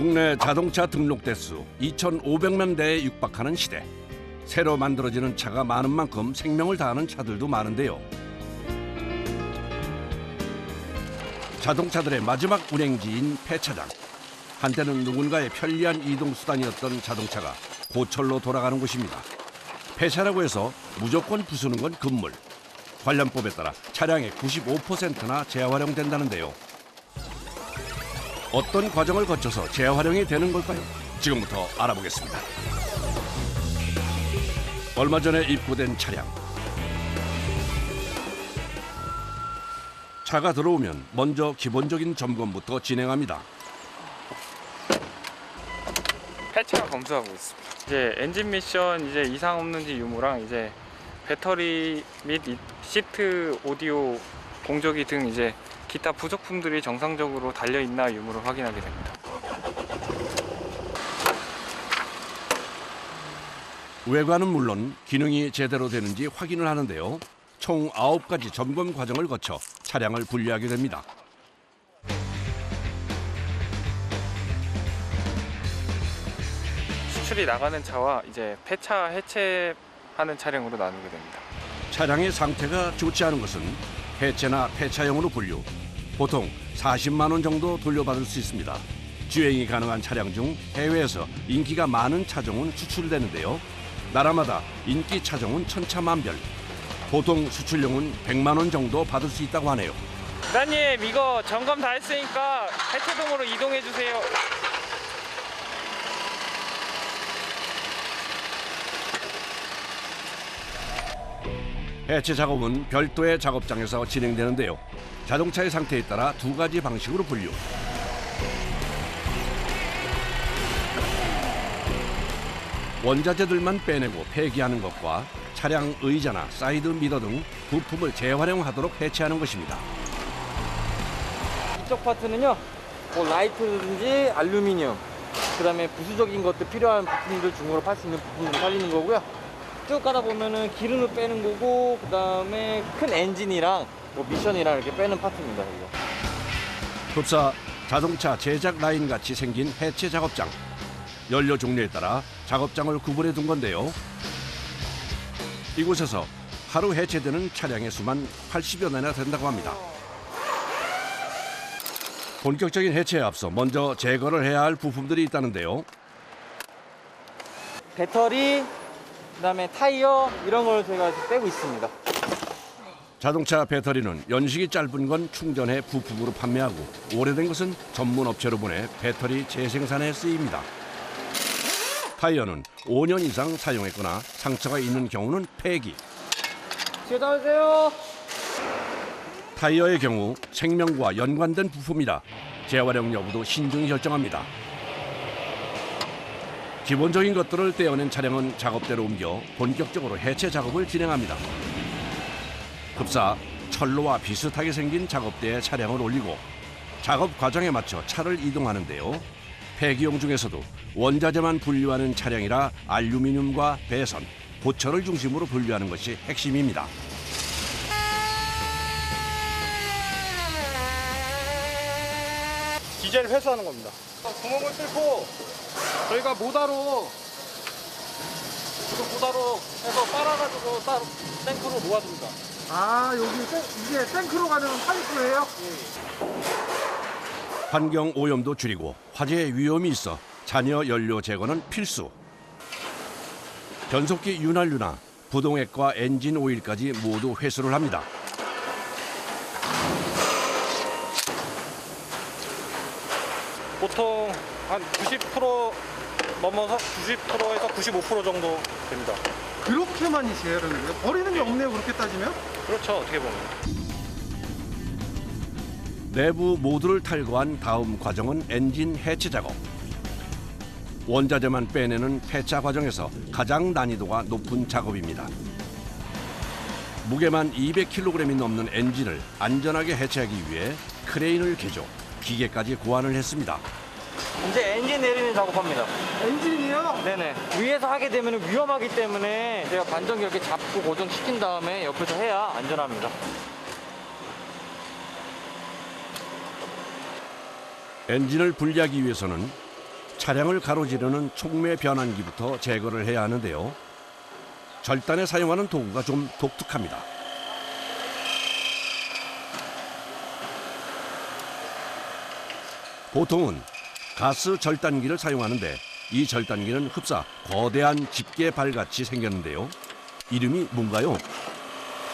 국내 자동차 등록 대수 2,500만 대에 육박하는 시대. 새로 만들어지는 차가 많은 만큼 생명을 다하는 차들도 많은데요. 자동차들의 마지막 운행지인 폐차장. 한때는 누군가의 편리한 이동수단이었던 자동차가 고철로 돌아가는 곳입니다. 폐차라고 해서 무조건 부수는 건 금물. 관련법에 따라 차량의 95%나 재활용된다는데요. 어떤 과정을 거쳐서 재활용이 되는 걸까요? 지금부터 알아보겠습니다. 얼마 전에 입고된 차량. 차가 들어오면 먼저 기본적인 점검부터 진행합니다. 폐차 검수하고 있습니다. 이제 엔진 미션 이제 이상 없는지 유무랑 이제 배터리 및 시트, 오디오, 공조기 등 이제 기타 부속품들이 정상적으로 달려 있나 유무를 확인하게 됩니다. 외관은 물론 기능이 제대로 되는지 확인을 하는데요. 총 9가지 점검 과정을 거쳐 차량을 분리하게 됩니다. 수출이 나가는 차와 이제 폐차 해체하는 차량으로 나누게 됩니다. 차량의 상태가 좋지 않은 것은 해체나 폐차용으로 분류. 보통 40만 원 정도 돌려받을 수 있습니다. 주행이 가능한 차량 중 해외에서 인기가 많은 차종은 수출되는데요. 나라마다 인기 차종은 천차만별. 보통 수출용은 100만 원 정도 받을 수 있다고 하네요. 기사님, 이거 점검 다 했으니까 해체동으로 이동해 주세요. 해체 작업은 별도의 작업장에서 진행되는데요. 자동차의 상태에 따라 2가지 방식으로 분류. 원자재들만 빼내고 폐기하는 것과 차량 의자나 사이드 미러 등 부품을 재활용하도록 해체하는 것입니다. 이쪽 파트는요, 뭐 라이트든지 알루미늄, 그다음에 부수적인 것들 필요한 부품들 중으로 팔 수 있는 부품들 살리는 거고요. 쭉 가다 보면은 기름을 빼는 거고, 그다음에 큰 엔진이랑 뭐 미션이랑 이렇게 빼는 파트입니다. 이거. 흡사 자동차 제작 라인 같이 생긴 해체 작업장. 연료 종류에 따라 작업장을 구분해 둔 건데요. 이곳에서 하루 해체되는 차량의 수만 80여 대나 된다고 합니다. 본격적인 해체에 앞서 먼저 제거를 해야 할 부품들이 있다는데요. 배터리, 그다음에 타이어 이런 걸 제가 빼고 있습니다. 자동차 배터리는 연식이 짧은 건 충전해 부품으로 판매하고 오래된 것은 전문 업체로 보내 배터리 재생산에 쓰입니다. 타이어는 5년 이상 사용했거나 상처가 있는 경우는 폐기. 제자하세요. 타이어의 경우 생명과 연관된 부품이라 재활용 여부도 신중히 결정합니다. 기본적인 것들을 떼어낸 차량은 작업대로 옮겨 본격적으로 해체 작업을 진행합니다. 급사 철로와 비슷하게 생긴 작업대에 차량을 올리고 작업 과정에 맞춰 차를 이동하는데요. 폐기용 중에서도 원자재만 분류하는 차량이라 알루미늄과 배선, 보철을 중심으로 분류하는 것이 핵심입니다. 디젤 회수하는 겁니다. 구멍을 뚫고 저희가 모다로 해서 빨아가지고 따로 탱크로 모아줍니다. 아, 이게 탱크로 가는 파이프예요? 환경 오염도 줄이고 화재 위험이 있어 잔여 연료 제거는 필수. 변속기 윤활유나 부동액과 엔진 오일까지 모두 회수를 합니다. 보통 한 90% 넘어서 90%에서 95% 정도 됩니다. 그렇게 많이 재활용을 해요? 버리는 게 없네요, 그렇게 따지면? 그렇죠, 어떻게 보면. 내부 모두를 탈거한 다음 과정은 엔진 해체 작업. 원자재만 빼내는 폐차 과정에서 가장 난이도가 높은 작업입니다. 무게만 200kg이 넘는 엔진을 안전하게 해체하기 위해 크레인을 개조, 기계까지 고안을 했습니다. 이제 엔진 내리는 작업합니다. 엔진이요? 네네. 위에서 하게 되면 위험하기 때문에 제가 반전기 이렇게 잡고 고정시킨 다음에 옆에서 해야 안전합니다. 엔진을 분리하기 위해서는 차량을 가로지르는 촉매 변환기부터 제거를 해야 하는데요. 절단에 사용하는 도구가 좀 독특합니다. 보통은 가스 절단기를 사용하는데 이 절단기는 흡사 거대한 집게 발같이 생겼는데요. 이름이 뭔가요?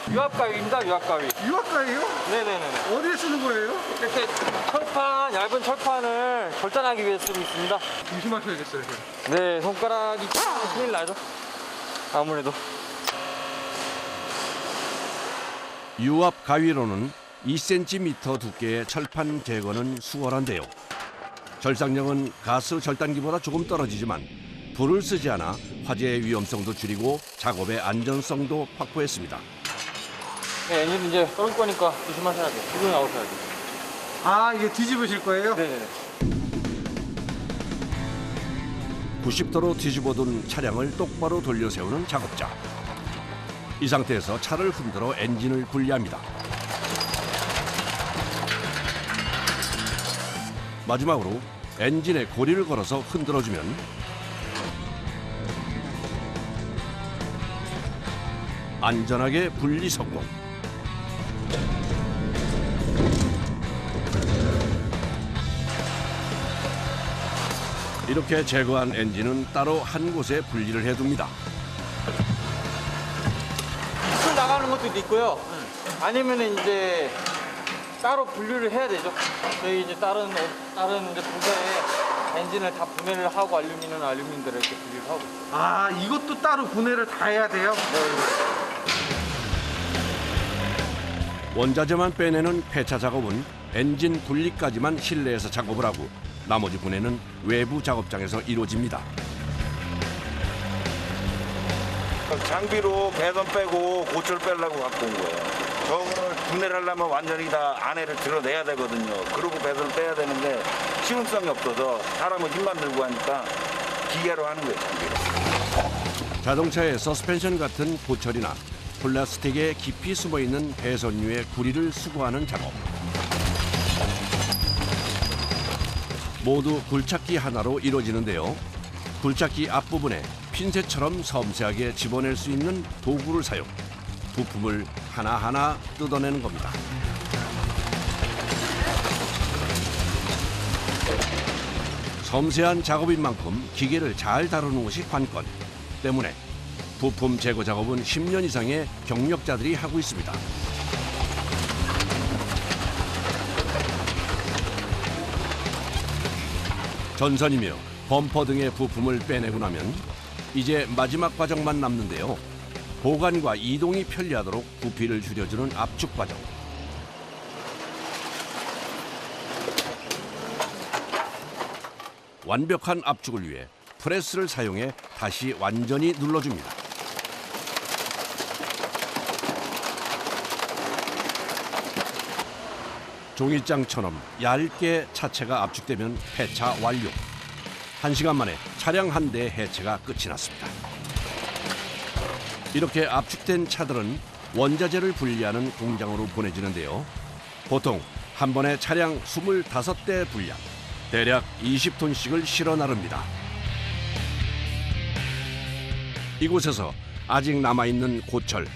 유압가위입니다. 유압가위. 유압가예요? 네네네. 어디에 쓰는 거예요? 이렇게 철판, 얇은 철판을 절단하기 위해 쓰고 있습니다. 조심하셔야겠어요. 이거. 네, 손가락이 큰일 나죠. 아무래도. 유압 가위로는 2cm 두께의 철판 제거는 수월한데요. 절삭력은 가스 절단기보다 조금 떨어지지만 불을 쓰지 않아 화재의 위험성도 줄이고 작업의 안전성도 확보했습니다. 네, 엔진 이제 떨을 거니까 조심하셔야 돼요. 기둥 나오셔야 돼요. 아, 이게 뒤집으실 거예요? 네네네. 90도로 뒤집어둔 차량을 똑바로 돌려 세우는 작업자. 이 상태에서 차를 흔들어 엔진을 분리합니다. 마지막으로 엔진에 고리를 걸어서 흔들어주면 안전하게 분리 성공. 이렇게 제거한 엔진은 따로 한 곳에 분리를 해둡니다. 풀 나가는 것도 있고요. 아니면은 이제 따로 분류를 해야 되죠. 저희 이제 다른 이제 부서에 엔진을 다 분해를 하고 알루미늄들을 이렇게 분리를 하고. 아, 이것도 따로 분해를 다 해야 돼요? 원자재만 빼내는 폐차 작업은 엔진 분리까지만 실내에서 작업을 하고 나머지 분해는 외부 작업장에서 이루어집니다. 장비로 배선 빼고 고철 빼려고 갖고 온 거예요. 저거를 분해를 하려면 완전히 다 안에를 드러내야 되거든요. 그러고 배선을 빼야 되는데 시운성이 없어서 사람은 힘만 들고 하니까 기계로 하는 거예요, 장비로. 자동차의 서스펜션 같은 고철이나 플라스틱에 깊이 숨어있는 배선류의 구리를 수거하는 작업. 모두 굴착기 하나로 이루어지는데요. 굴착기 앞부분에 핀셋처럼 섬세하게 집어낼 수 있는 도구를 사용. 부품을 하나하나 뜯어내는 겁니다. 섬세한 작업인 만큼 기계를 잘 다루는 것이 관건 때문에 부품 제거 작업은 10년 이상의 경력자들이 하고 있습니다. 전선이며 범퍼 등의 부품을 빼내고 나면 이제 마지막 과정만 남는데요. 보관과 이동이 편리하도록 부피를 줄여주는 압축 과정. 완벽한 압축을 위해 프레스를 사용해 다시 완전히 눌러줍니다. 종이장처럼 얇게 차체가 압축되면 해차 완료. 1시간 만에 차량 한 대 해체가 끝이 났습니다. 이렇게 압축된 차들은 원자재를 분리하는 공장으로 보내지는데요. 보통 한 번에 차량 25대 분량, 대략 20톤씩을 실어 나릅니다. 이곳에서 아직 남아있는 고철,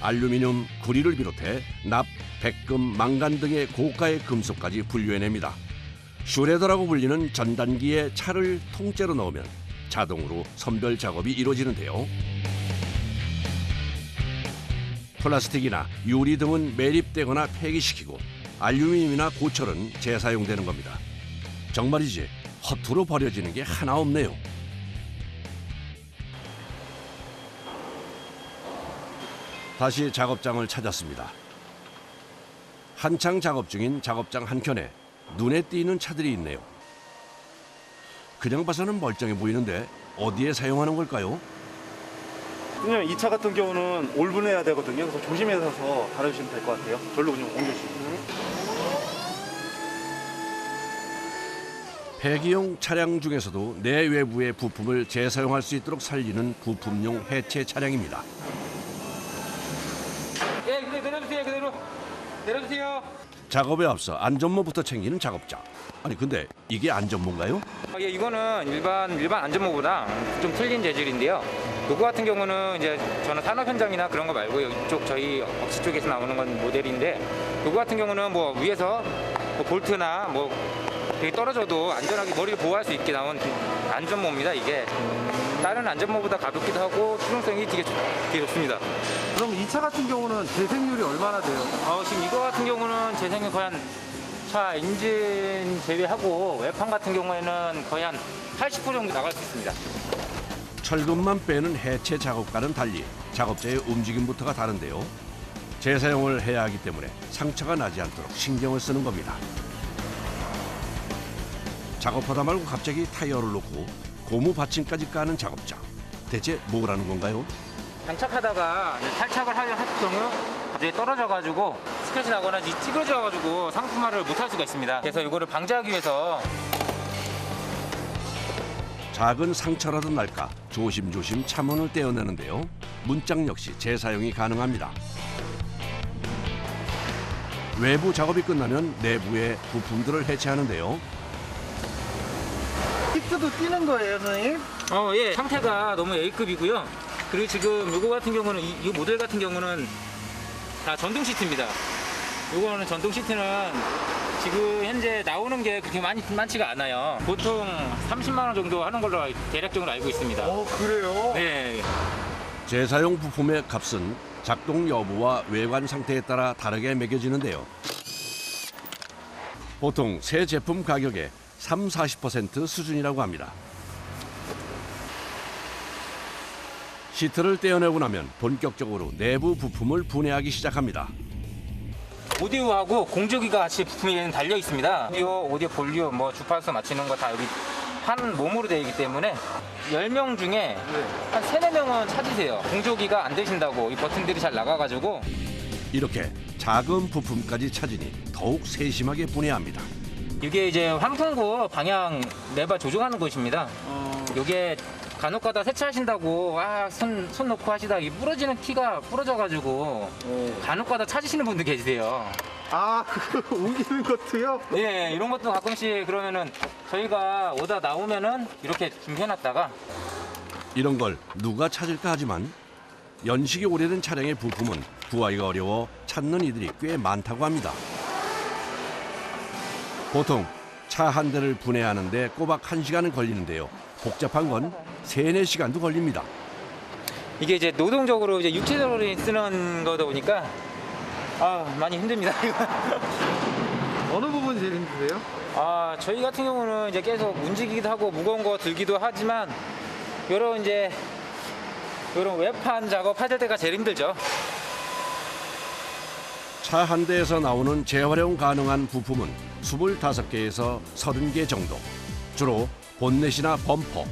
알루미늄, 구리를 비롯해 납, 백금, 망간 등의 고가의 금속까지 분류해냅니다. 슈레더라고 불리는 전단기에 차를 통째로 넣으면 자동으로 선별 작업이 이루어지는데요. 플라스틱이나 유리 등은 매립되거나 폐기시키고 알루미늄이나 고철은 재사용되는 겁니다. 정말이지 허투루 버려지는 게 하나 없네요. 다시 작업장을 찾았습니다. 한창 작업 중인 작업장 한켠에 눈에 띄는 차들이 있네요. 그냥 봐서는 멀쩡해 보이는데 어디에 사용하는 걸까요? 왜냐면 이 차 같은 경우는 올분해야 되거든요. 그래서 조심해서 다루시면 될 것 같아요. 절로 그냥 옮겨주시면. 폐기용 차량 중에서도 내외부의 부품을 재사용할 수 있도록 살리는 부품용 해체 차량입니다. 예, 그대로 내려주세요. 그대로 내려주세요. 작업에 앞서 안전모부터 챙기는 작업자. 아니 근데 이게 안전모인가요? 예, 이거는 일반 안전모보다 좀 틀린 재질인데요. 요거 같은 경우는 이제 저는 산업 현장이나 그런 거 말고 이쪽 저희 업체 쪽에서 나오는 건 모델인데, 요거 같은 경우는 뭐 위에서 뭐 볼트나 뭐 되게 떨어져도 안전하게 머리를 보호할 수 있게 나온 안전모입니다. 이게 다른 안전모보다 가볍기도 하고 수동성이 되게 좋습니다. 그럼 이 차 같은 경우는 재생률이 얼마나 돼요? 지금 이거 같은 경우는 재생이 거의 한 차 엔진 제외하고 외판 같은 경우에는 거의 한 80% 정도 나갈 수 있습니다. 철근만 빼는 해체 작업과는 달리 작업자의 움직임부터가 다른데요. 재사용을 해야 하기 때문에 상처가 나지 않도록 신경을 쓰는 겁니다. 작업하다 말고 갑자기 타이어를 놓고 고무 받침까지 까는 작업자. 대체 뭐라는 건가요? 장착하다가 탈착을 할 경우 갑자기 떨어져가지고 스크래치 나거나 찌그러져가지고 상품화를 못할 수가 있습니다. 그래서 이거를 방지하기 위해서 작은 상처라도 날까 조심조심 차문을 떼어내는데요. 문짝 역시 재사용이 가능합니다. 외부 작업이 끝나면 내부의 부품들을 해체하는데요. 히트도 뛰는 거예요, 선생님? 예, 상태가 너무 A급이고요. 그리고 지금 이거 같은 경우는 이 모델 같은 경우는 다 전동 시트입니다. 이거는 전동 시트는 지금 현재 나오는 게 그렇게 많지가 않아요. 보통 30만 원 정도 하는 걸로 대략적으로 알고 있습니다. 그래요? 네. 재사용 부품의 값은 작동 여부와 외관 상태에 따라 다르게 매겨지는데요. 보통 새 제품 가격의 30-40% 수준이라고 합니다. 시트를 떼어내고 나면 본격적으로 내부 부품을 분해하기 시작합니다. 오디오하고 공조기가 같이 부품에 달려 있습니다. 오디오 볼륨, 뭐 주파수 맞추는 거 다 여기 한 몸으로 되어 있기 때문에 10명 중에 한 3-4명은 찾으세요. 공조기가 안 되신다고 이 버튼들이 잘 나가가지고. 이렇게 작은 부품까지 찾으니 더욱 세심하게 분해합니다. 이게 이제 환풍구 방향 레버 조종하는 곳입니다. 이게 간혹가다 세차하신다고 손 놓고 하시다 이 부러지는 키가 부러져가지고 간혹가다 찾으시는 분들 계세요. 그거 옮기는 것도요? 예, 이런 것도 가끔씩 그러면은 저희가 오다 나오면은 이렇게 준비해놨다가 이런 걸 누가 찾을까 하지만 연식이 오래된 차량의 부품은 구하기가 어려워 찾는 이들이 꽤 많다고 합니다. 보통 차 한 대를 분해하는데 꼬박 1시간은 걸리는데요. 복잡한 건 3-4시간도 걸립니다. 이게 이제 노동적으로 이제 육체적으로 쓰는 거다 보니까 많이 힘듭니다. 어느 부분이 제일 힘드세요? 저희 같은 경우는 이제 계속 움직이기도 하고 무거운 거 들기도 하지만 이런 외판 작업할 때가 제일 힘들죠. 차 한 대에서 나오는 재활용 가능한 부품은 25개에서 30개 정도. 주로 본넷이나 범퍼,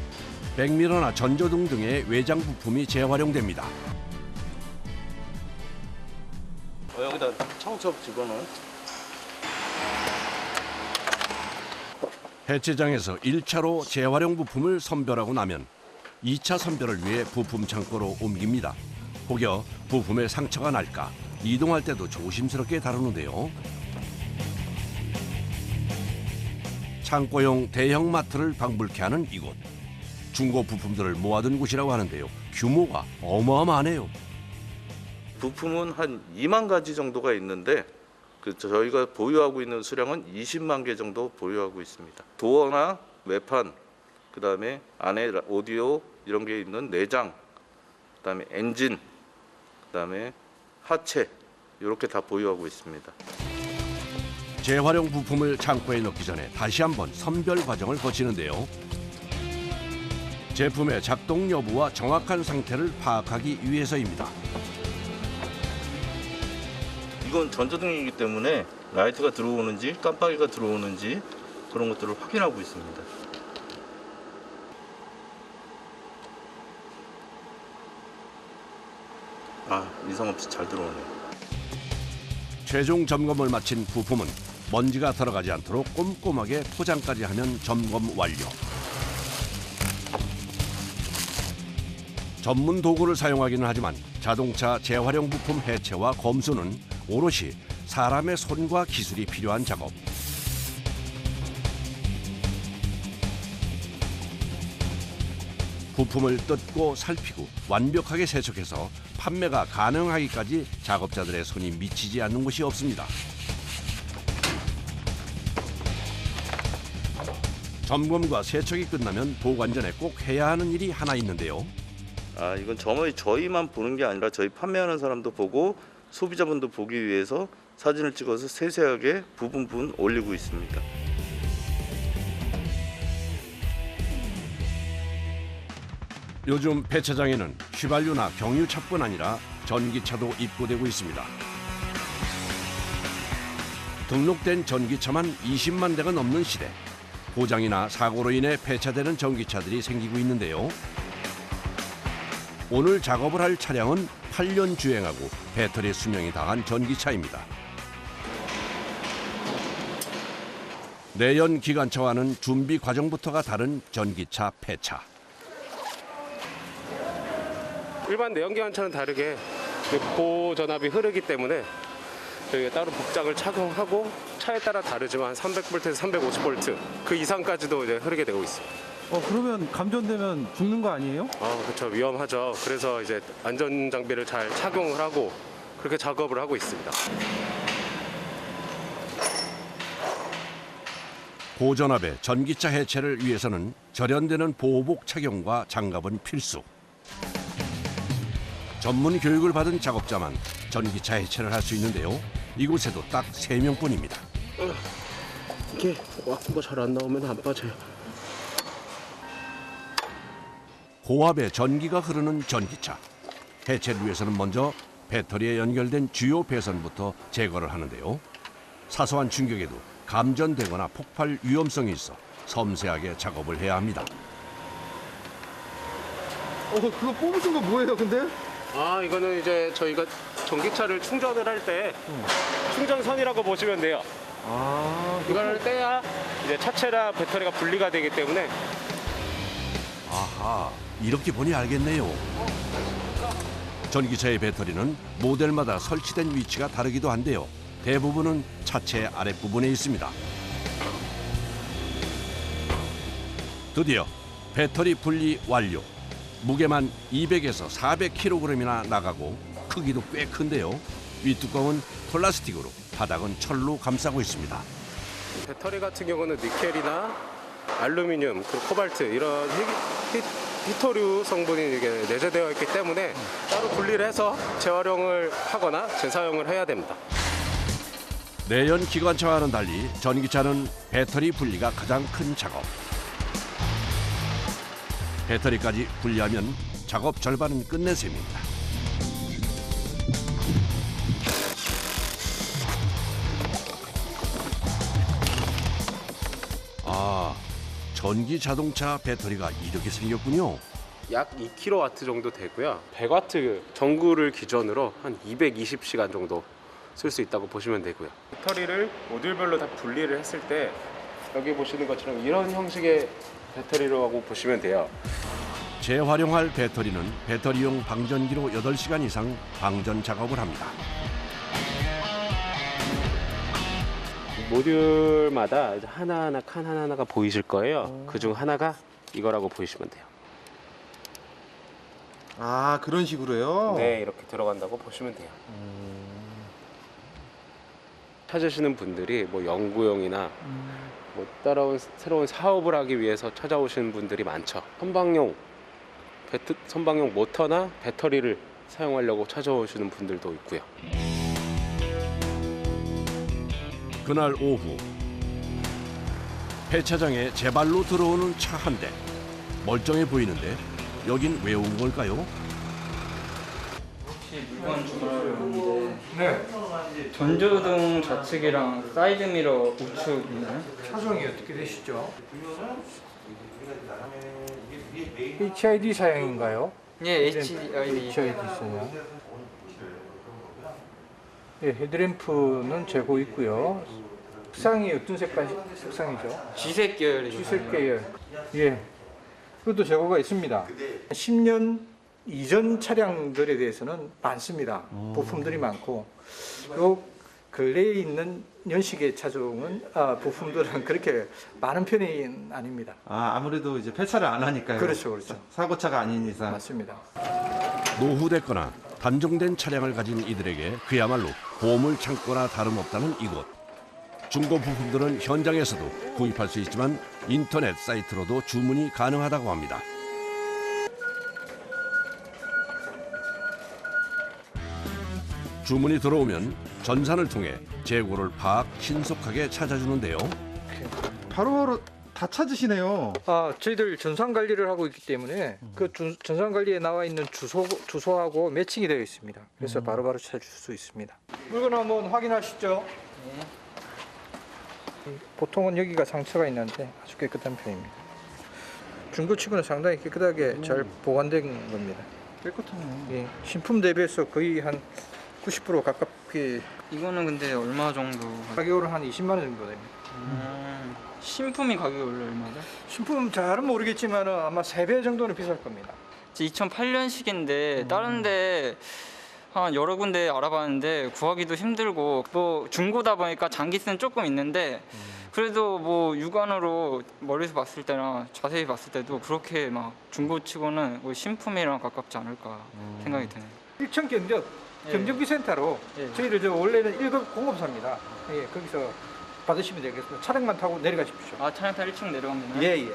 백미러나 전조등 등의 외장 부품이 재활용됩니다. 여기다 청첩 집어넣어. 해체장에서 1차로 재활용 부품을 선별하고 나면 2차 선별을 위해 부품 창고로 옮깁니다. 혹여 부품에 상처가 날까 이동할 때도 조심스럽게 다루는데요. 창고용 대형 마트를 방불케 하는 이곳. 중고 부품들을 모아둔 곳이라고 하는데요. 규모가 어마어마하네요. 부품은 한 2만 가지 정도가 있는데 저희가 보유하고 있는 수량은 20만 개 정도 보유하고 있습니다. 도어나 외판, 그다음에 안에 오디오 이런 게 있는 내장, 그다음에 엔진, 그다음에 하체 이렇게 다 보유하고 있습니다. 재활용 부품을 창고에 넣기 전에 다시 한번 선별 과정을 거치는데요. 제품의 작동 여부와 정확한 상태를 파악하기 위해서입니다. 이건 전조등이기 때문에 라이트가 들어오는지 깜빡이가 들어오는지 그런 것들을 확인하고 있습니다. 이상 없이 잘 들어오네요. 최종 점검을 마친 부품은 먼지가 들어가지 않도록 꼼꼼하게 포장까지 하면 점검 완료. 전문 도구를 사용하기는 하지만 자동차 재활용 부품 해체와 검수는 오롯이 사람의 손과 기술이 필요한 작업. 부품을 뜯고 살피고 완벽하게 세척해서 판매가 가능하기까지 작업자들의 손이 미치지 않는 곳이 없습니다. 점검과 세척이 끝나면 보관 전에 꼭 해야 하는 일이 하나 있는데요. 이건 저희만 보는 게 아니라 저희 판매하는 사람도 보고 소비자분도 보기 위해서 사진을 찍어서 세세하게 부분 올리고 있습니다. 요즘 폐차장에는 휘발유나 경유차뿐 아니라 전기차도 입고되고 있습니다. 등록된 전기차만 20만 대가 넘는 시대. 고장이나 사고로 인해 폐차되는 전기차들이 생기고 있는데요. 오늘 작업을 할 차량은 8년 주행하고 배터리 수명이 다한 전기차입니다. 내연 기관차와는 준비 과정부터가 다른 전기차 폐차. 일반 내연기관차는 다르게 고전압이 흐르기 때문에 저희가 따로 복장을 착용하고 차에 따라 다르지만 300V에서 350V 그 이상까지도 이제 흐르게 되고 있습니다. 그러면 감전되면 죽는 거 아니에요? 그렇죠. 위험하죠. 그래서 이제 안전 장비를 잘 착용을 하고 그렇게 작업을 하고 있습니다. 고전압의 전기차 해체를 위해서는 절연되는 보호복 착용과 장갑은 필수. 전문 교육을 받은 작업자만 전기차 해체를 할 수 있는데요. 이곳에도 딱 3명뿐입니다. 이게 와꾸가 잘 안 나오면 안 빠져요. 고압의 전기가 흐르는 전기차. 해체를 위해서는 먼저 배터리에 연결된 주요 배선부터 제거를 하는데요. 사소한 충격에도 감전되거나 폭발 위험성이 있어 섬세하게 작업을 해야 합니다. 그거 뽑으신 거 뭐예요, 근데? 이거는 이제 저희가 전기차를 충전을 할 때 충전선이라고 보시면 돼요. 이걸 떼야 이제 차체랑 배터리가 분리가 되기 때문에. 아하, 이렇게 보니 알겠네요. 전기차의 배터리는 모델마다 설치된 위치가 다르기도 한데요. 대부분은 차체 아랫부분에 있습니다. 드디어 배터리 분리 완료. 무게만 200에서 400kg이나 나가고 크기도 꽤 큰데요. 윗뚜껑은 플라스틱으로, 바닥은 철로 감싸고 있습니다. 배터리 같은 경우는 니켈이나 알루미늄, 그리고 코발트 이런 히토류 성분이 이게 내재되어 있기 때문에 따로 분리를 해서 재활용을 하거나 재사용을 해야 됩니다. 내연 기관차와는 달리 전기차는 배터리 분리가 가장 큰 작업. 배터리까지 분리하면 작업 절반은 끝낸 셈입니다. 전기 자동차 배터리가 이렇게 생겼군요. 약 2kW 정도 되고요. 100W 전구를 기준으로 한 220시간 정도 쓸 수 있다고 보시면 되고요. 배터리를 모듈별로 다 분리를 했을 때 여기 보시는 것처럼 이런 형식의 배터리라고 보시면 돼요. 재활용할 배터리는 배터리용 방전기로 8시간 이상 방전 작업을 합니다. 모듈마다 하나하나 칸 하나하나가 보이실 거예요. 그중 하나가 이거라고 보시면 돼요. 그런 식으로요? 네, 이렇게 들어간다고 보시면 돼요. 찾으시는 분들이 뭐 연구용이나 뭐 따라온 새로운 사업을 하기 위해서 찾아오시는 분들이 많죠. 선박용 모터나 배터리를 사용하려고 찾아오시는 분들도 있고요. 그날 오후 폐차장에 제발로 들어오는 차 한 대. 멀쩡해 보이는데 여긴 왜 온 걸까요? 혹시 물건 주문하려는데 네. 전조등 좌측이랑 사이드미러 우측 있나요? 차종이 어떻게 되시죠? HID 사양인가요? 예, HID 있어요. 예, 헤드램프는 재고 있고요. 색상이 어떤 색상이죠? 쥐색 계열이죠. 쥐색 계열. 예, 그것도 재고가 있습니다. 10년 이전 차량들에 대해서는 많습니다. 부품들이 많고, 요 근래에 있는 연식의 차종은 부품들은 그렇게 많은 편이 아닙니다. 아무래도 이제 폐차를 안 하니까요. 그렇죠. 사고차가 아닌 이상. 맞습니다. 노후됐거나 단종된 차량을 가진 이들에게 그야말로 보물 창고나 다름없다는 이곳. 중고 부품들은 현장에서도 구입할 수 있지만 인터넷 사이트로도 주문이 가능하다고 합니다. 주문이 들어오면 전산을 통해 재고를 파악 신속하게 찾아주는데요. 바로 다 찾으시네요. 저희들 전산 관리를 하고 있기 때문에 그 전산 관리에 나와 있는 주소하고 매칭이 되어 있습니다. 그래서 바로바로 찾을 수 있습니다. 물건 한번 확인하시죠. 보통은 여기가 상처가 있는데 아주 깨끗한 편입니다. 중고치고는 상당히 깨끗하게 잘 보관된 겁니다. 깨끗하네요. 예, 신품 대비해서 거의 한 90% 가깝게. 이거는 근데 얼마 정도? 가격으로 한 20만 원 정도 됩니다. 신품이 가격이 원래 얼마죠? 신품 잘은 모르겠지만 아마 3배 정도는 비쌀 겁니다. 2008년식인데 다른데 한 여러 군데 알아봤는데 구하기도 힘들고 뭐 중고다 보니까 장기세는 조금 있는데 그래도 뭐 육안으로 멀리서 봤을 때나 자세히 봤을 때도 그렇게 막 중고치고는 뭐 신품이랑 가깝지 않을까 생각이 드네요. 일천 경정비센터로 저희를 원래는 1급 공업사입니다. 예, 거기서 받으시면 되겠습니다. 차량만 타고 내려가십시오. 차량 타고 1층 내려가면 되나요? 예.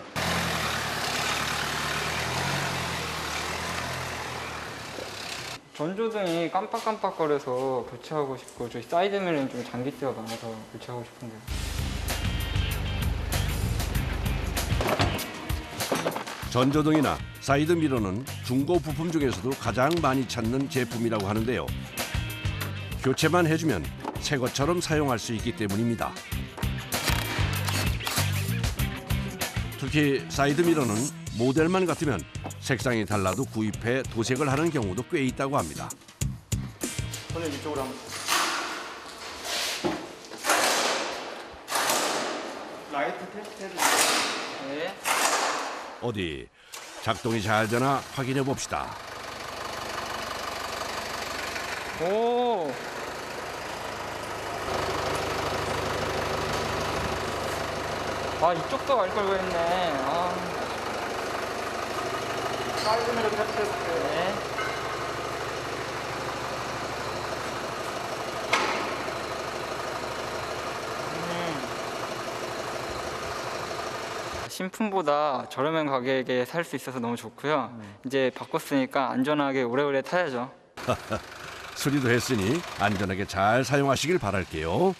전조등이 깜빡깜빡거려서 교체하고 싶고 저희 사이드미러는 좀 장기대가 많아서 교체하고 싶은데요. 전조등이나 사이드 미러는 중고 부품 중에서도 가장 많이 찾는 제품이라고 하는데요. 교체만 해주면 새 것처럼 사용할 수 있기 때문입니다. 특히 사이드 미러는 모델만 같으면 색상이 달라도 구입해 도색을 하는 경우도 꽤 있다고 합니다. 선생님 이쪽으로 한번. 라이트 테스트 해주세요. 네. 어디 작동이 잘 되나 확인해 봅시다. 오. 이쪽도 갈 걸 그랬네. 사이드미러 테스트 해볼게요. 네. 신품보다 저렴한 가격에 살 수 있어서 너무 좋고요. 이제 바꿨으니까 안전하게 오래오래 타야죠. 수리도 했으니 안전하게 잘 사용하시길 바랄게요.